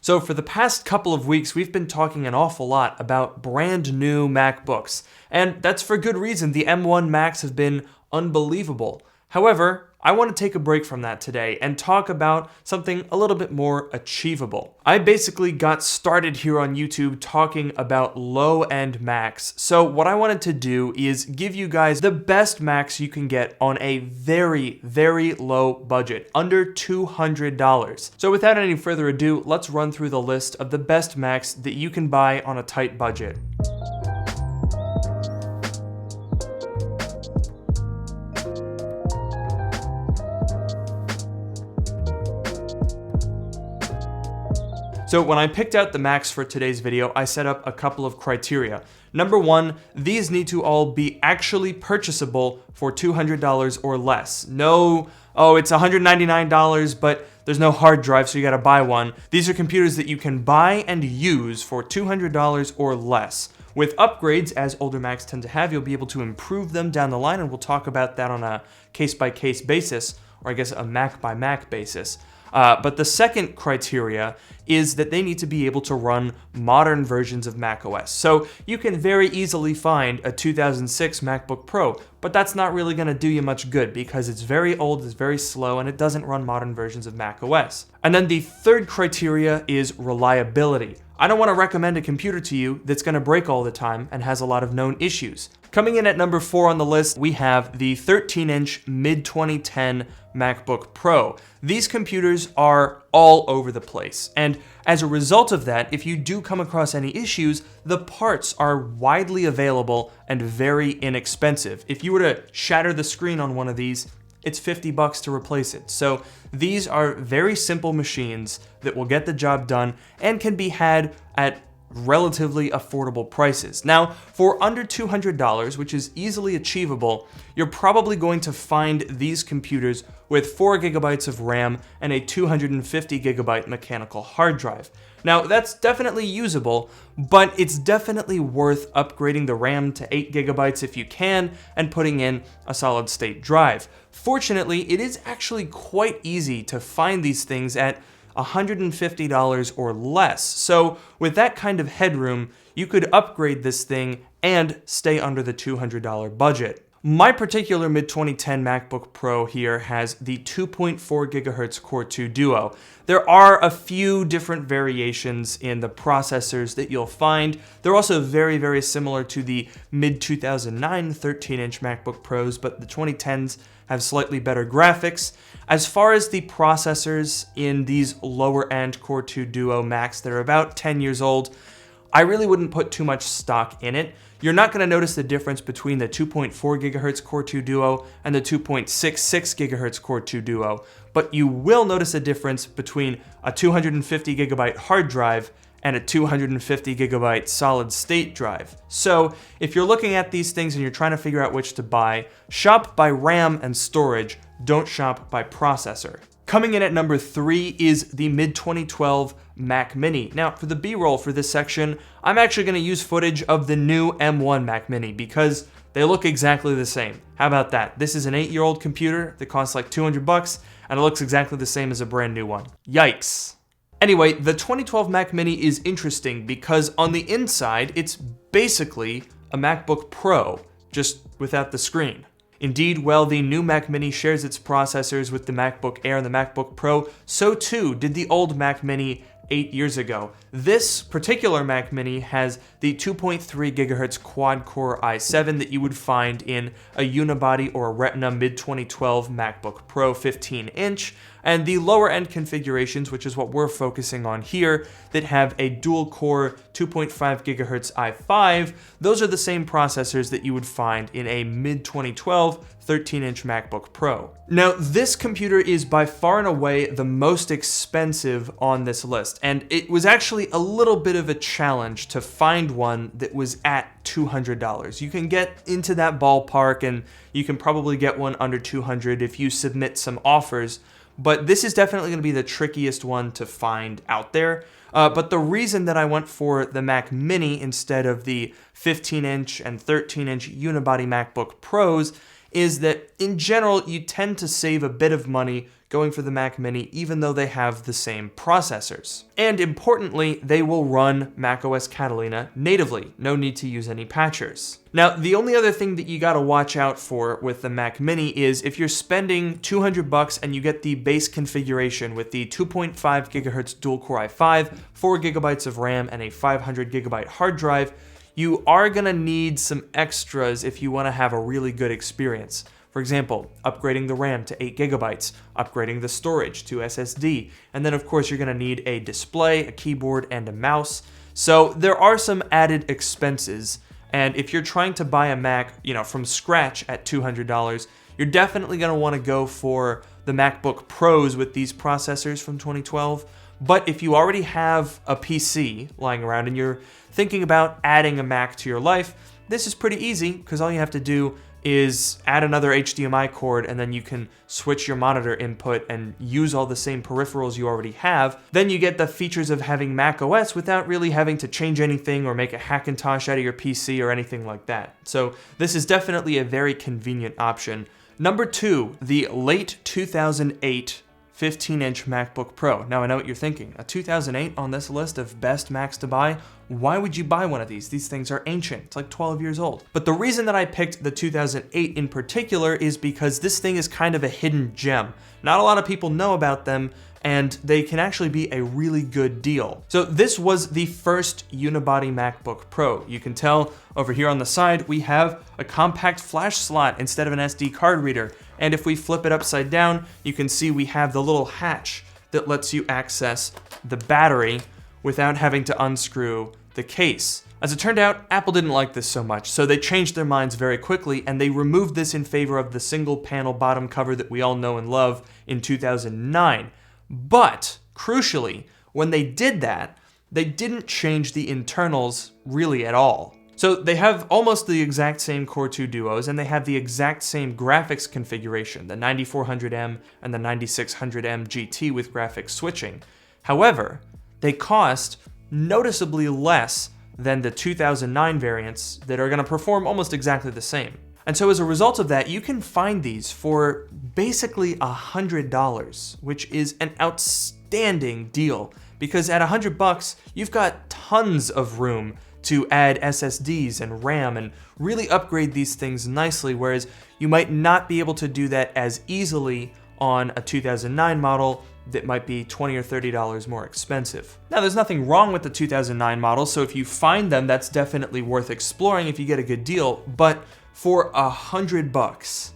So for the past couple of weeks, we've been talking an awful lot about brand new MacBooks, and that's for good reason. The M1 Macs have been unbelievable. However, I want to take a break from that today and talk about something a little bit more achievable. I basically got started here on YouTube talking about low-end Macs. So what I wanted to do is give you guys the best Macs you can get on a very, very low budget, under $200. So without any further ado, let's run through the list of the best Macs that you can buy on a tight budget. So when I picked out the Macs for today's video, I set up a couple of criteria. Number one, these need to all be actually purchasable for $200 or less. No, oh, it's $199, but there's no hard drive, so you gotta buy one. These are computers that you can buy and use for $200 or less. With upgrades, as older Macs tend to have, you'll be able to improve them down the line, and we'll talk about that on a case-by-case basis, or I guess a Mac-by-Mac basis. But the second criteria is that they need to be able to run modern versions of macOS. So you can very easily find a 2006 MacBook Pro, but that's not really going to do you much good because it's very old, it's very slow, and it doesn't run modern versions of macOS. And then the third criteria is reliability. I don't want to recommend a computer to you that's going to break all the time and has a lot of known issues. Coming in at number 4 on the list, we have the 13-inch mid-2010 MacBook Pro. These computers are all over the place, and as a result of that, if you do come across any issues, the parts are widely available and very inexpensive. If you were to shatter the screen on one of these, it's $50 to replace it. So these are very simple machines that will get the job done and can be had at relatively affordable prices. Now, for under $200, which is easily achievable, you're probably going to find these computers with 4 gigabytes of RAM and a 250 gigabyte mechanical hard drive. Now, that's definitely usable, but it's definitely worth upgrading the RAM to 8 gigabytes if you can and putting in a solid state drive. Fortunately, it is actually quite easy to find these things at $150 or less. So with that kind of headroom, you could upgrade this thing and stay under the $200 budget. My particular mid-2010 MacBook Pro here has the 2.4 gigahertz Core 2 Duo. There are a few different variations in the processors that you'll find. They're also very, very similar to the mid-2009 13-inch MacBook Pros, but the 2010s have slightly better graphics. As far as the processors in these lower-end Core 2 Duo Macs that are about 10 years old, I really wouldn't put too much stock in it. You're not going to notice the difference between the 2.4 gigahertz Core 2 Duo and the 2.66 gigahertz Core 2 Duo, but you will notice a difference between a 250 gigabyte hard drive and a 250 gigabyte solid state drive. So if you're looking at these things and you're trying to figure out which to buy, shop by RAM and storage, don't shop by processor. Coming in at number 3 is the mid-2012 Mac Mini. Now, for the B-roll for this section, I'm actually going to use footage of the new M1 Mac Mini because they look exactly the same. How about that? This is an 8-year-old computer that costs like $200 and it looks exactly the same as a brand new one. Yikes. Anyway, the 2012 Mac Mini is interesting because on the inside, it's basically a MacBook Pro, just without the screen. Indeed, while the new Mac Mini shares its processors with the MacBook Air and the MacBook Pro, so too did the old Mac Mini 8 years ago. This particular Mac Mini has the 2.3 gigahertz quad-core i7 that you would find in a unibody or a Retina mid-2012 MacBook Pro 15-inch, and the lower-end configurations, which is what we're focusing on here, that have a dual-core 2.5 gigahertz i5, those are the same processors that you would find in a mid-2012 13-inch MacBook Pro. Now, this computer is by far and away the most expensive on this list, and it was actually a little bit of a challenge to find one that was at $200. You can get into that ballpark, and you can probably get one under $200 if you submit some offers, but this is definitely going to be the trickiest one to find out there. But the reason that I went for the Mac Mini instead of the 15-inch and 13-inch unibody MacBook Pros is that in general, you tend to save a bit of money going for the Mac Mini, even though they have the same processors. And importantly, they will run macOS Catalina natively. No need to use any patchers. Now, the only other thing that you gotta watch out for with the Mac Mini is if you're spending $200 and you get the base configuration with the 2.5 gigahertz dual-core i5, 4 gigabytes of RAM, and a 500 gigabyte hard drive, you are gonna need some extras if you wanna have a really good experience. For example, upgrading the RAM to 8 gigabytes, upgrading the storage to SSD, and then of course you're gonna need a display, a keyboard, and a mouse. So there are some added expenses, and if you're trying to buy a Mac, from scratch at $200, you're definitely gonna wanna go for the MacBook Pros with these processors from 2012. But if you already have a PC lying around and you're thinking about adding a Mac to your life, this is pretty easy because all you have to do is add another HDMI cord and then you can switch your monitor input and use all the same peripherals you already have. Then you get the features of having Mac OS without really having to change anything or make a Hackintosh out of your PC or anything like that. So this is definitely a very convenient option. Number 2, the late 2008 15-inch MacBook Pro. Now I know what you're thinking, a 2008 on this list of best Macs to buy? Why would you buy one of these? These things are ancient, it's like 12 years old. But the reason that I picked the 2008 in particular is because this thing is kind of a hidden gem. Not a lot of people know about them, and they can actually be a really good deal. So this was the first unibody MacBook Pro. You can tell over here on the side, we have a compact flash slot instead of an SD card reader. And if we flip it upside down, you can see we have the little hatch that lets you access the battery without having to unscrew the case. As it turned out, Apple didn't like this so much, so they changed their minds very quickly and they removed this in favor of the single panel bottom cover that we all know and love in 2009. But, crucially, when they did that, they didn't change the internals really at all. So they have almost the exact same Core 2 Duos, and they have the exact same graphics configuration, the 9400M and the 9600M GT with graphics switching. However, they cost noticeably less than the 2009 variants that are going to perform almost exactly the same. And so as a result of that, you can find these for basically $100, which is an outstanding deal because at $100, you've got tons of room to add SSDs and RAM and really upgrade these things nicely, whereas you might not be able to do that as easily on a 2009 model that might be $20 or $30 more expensive. Now, there's nothing wrong with the 2009 model, so if you find them, that's definitely worth exploring if you get a good deal, but for $100,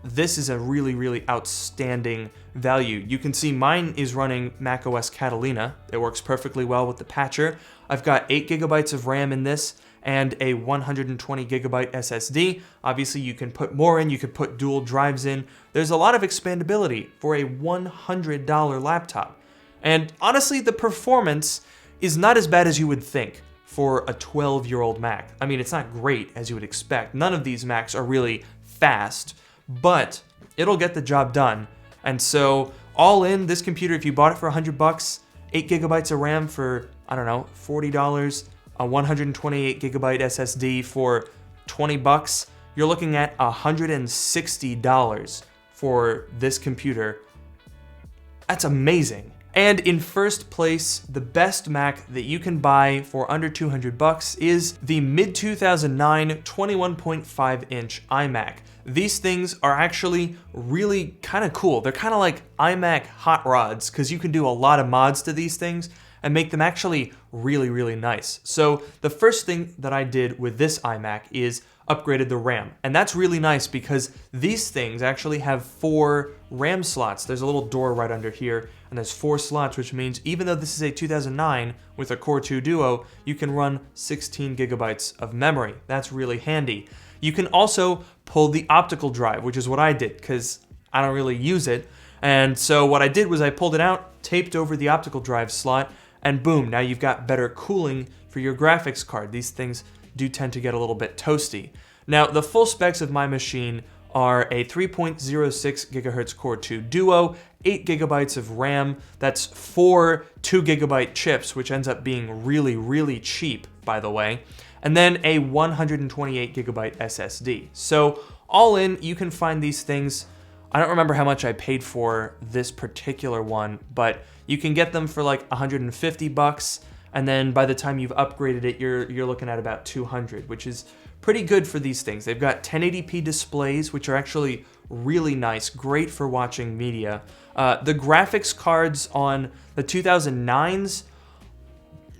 this is a really, really outstanding value. You can see mine is running macOS Catalina. It works perfectly well with the patcher. I've got 8 gigabytes of RAM in this and a 120 gigabyte SSD. Obviously, you can put more in, you could put dual drives in. There's a lot of expandability for a $100 laptop. And honestly, the performance is not as bad as you would think for a 12-year-old Mac. I mean, it's not great as you would expect. None of these Macs are really fast, but it'll get the job done. And so all in, this computer, if you bought it for $100, 8 gigabytes of RAM for, I don't know, $40, a 128 gigabyte SSD for $20, you're looking at $160 for this computer. That's amazing. And in first place, the best Mac that you can buy for under $200 is the mid-2009 21.5-inch iMac. These things are actually really kind of cool. They're kind of like iMac hot rods because you can do a lot of mods to these things and make them actually really, really nice. So the first thing that I did with this iMac is upgraded the RAM. And that's really nice because these things actually have 4 RAM slots. There's a little door right under here, and there's 4 slots, which means even though this is a 2009 with a Core 2 Duo, you can run 16 gigabytes of memory. That's really handy. You can also pull the optical drive, which is what I did because I don't really use it. And so what I did was I pulled it out, taped over the optical drive slot, and boom, now you've got better cooling for your graphics card. These things do tend to get a little bit toasty. Now, the full specs of my machine are a 3.06 gigahertz Core 2 Duo, 8 gigabytes of RAM, that's 4 2 gigabyte chips, which ends up being really, really cheap, by the way, and then a 128 gigabyte SSD. So all in, you can find these things. I don't remember how much I paid for this particular one, but you can get them for like $150, and then by the time you've upgraded it, you're looking at about $200, which is pretty good for these things. They've got 1080p displays, which are actually really nice, great for watching media. The graphics cards on the 2009s,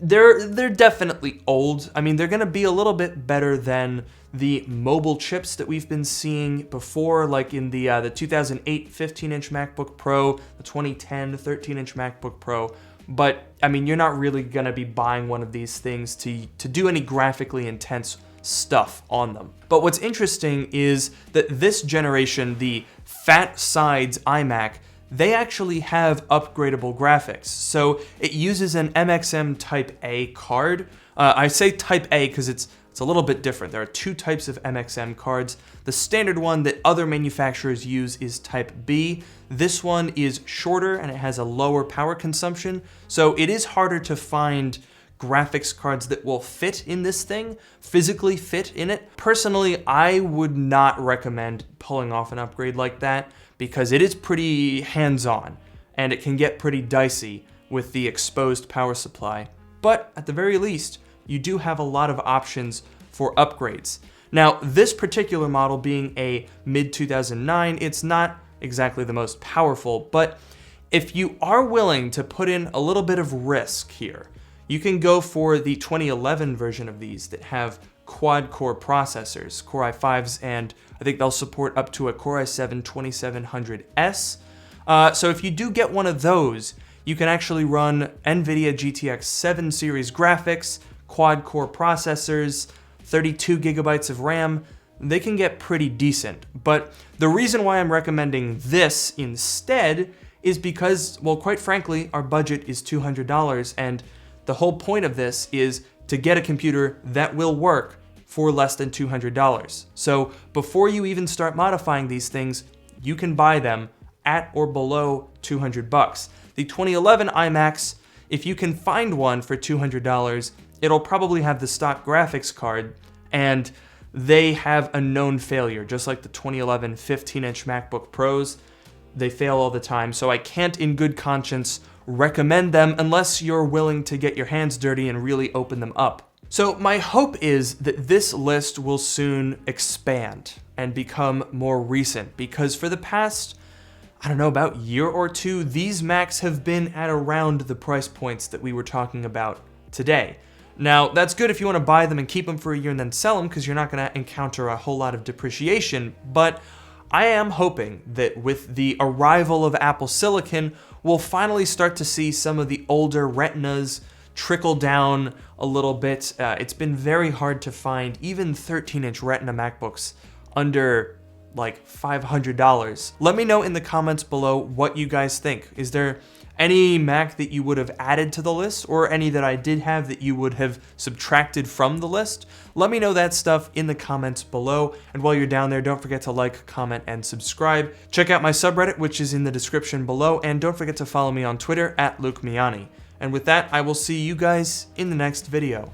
they're definitely old. I mean, they're gonna be a little bit better than the mobile chips that we've been seeing before, like in the 2008 15-inch MacBook Pro, the 2010 13-inch MacBook Pro. But I mean, you're not really gonna be buying one of these things to do any graphically intense stuff on them. But what's interesting is that this generation, the fat sides iMac, they actually have upgradable graphics. So it uses an MXM Type A card. I say Type A because it's a little bit different. There are two types of MXM cards. The standard one that other manufacturers use is Type B. This one is shorter and it has a lower power consumption. So it is harder to find graphics cards that will fit in this thing, physically fit in it. Personally, I would not recommend pulling off an upgrade like that because it is pretty hands-on and it can get pretty dicey with the exposed power supply. But at the very least, you do have a lot of options for upgrades. Now, this particular model being a mid-2009, it's not exactly the most powerful, but if you are willing to put in a little bit of risk here, you can go for the 2011 version of these that have quad-core processors, Core i5s, and I think they'll support up to a Core i7 2700S. So if you do get one of those, you can actually run NVIDIA GTX 7 series graphics, quad-core processors, 32 gigabytes of RAM. They can get pretty decent. But the reason why I'm recommending this instead is because, well, quite frankly, our budget is $200, and the whole point of this is to get a computer that will work for less than $200. So before you even start modifying these things, you can buy them at or below $200. The 2011 iMacs, if you can find one for $200, it'll probably have the stock graphics card, and they have a known failure, just like the 2011 15-inch MacBook Pros. They fail all the time, so I can't in good conscience recommend them unless you're willing to get your hands dirty and really open them up. So my hope is that this list will soon expand and become more recent, because for the past, I don't know, about year or two, these Macs have been at around the price points that we were talking about today. Now, that's good if you want to buy them and keep them for a year and then sell them, because you're not going to encounter a whole lot of depreciation, but I am hoping that with the arrival of Apple Silicon, we'll finally start to see some of the older Retinas trickle down a little bit. It's been very hard to find even 13-inch Retina MacBooks under like $500. Let me know in the comments below what you guys think. Is there any Mac that you would have added to the list, or any that I did have that you would have subtracted from the list? Let me know that stuff in the comments below. And while you're down there, don't forget to like, comment, and subscribe. Check out my subreddit, which is in the description below, and don't forget to follow me on Twitter @LukeMiani. And with that, I will see you guys in the next video.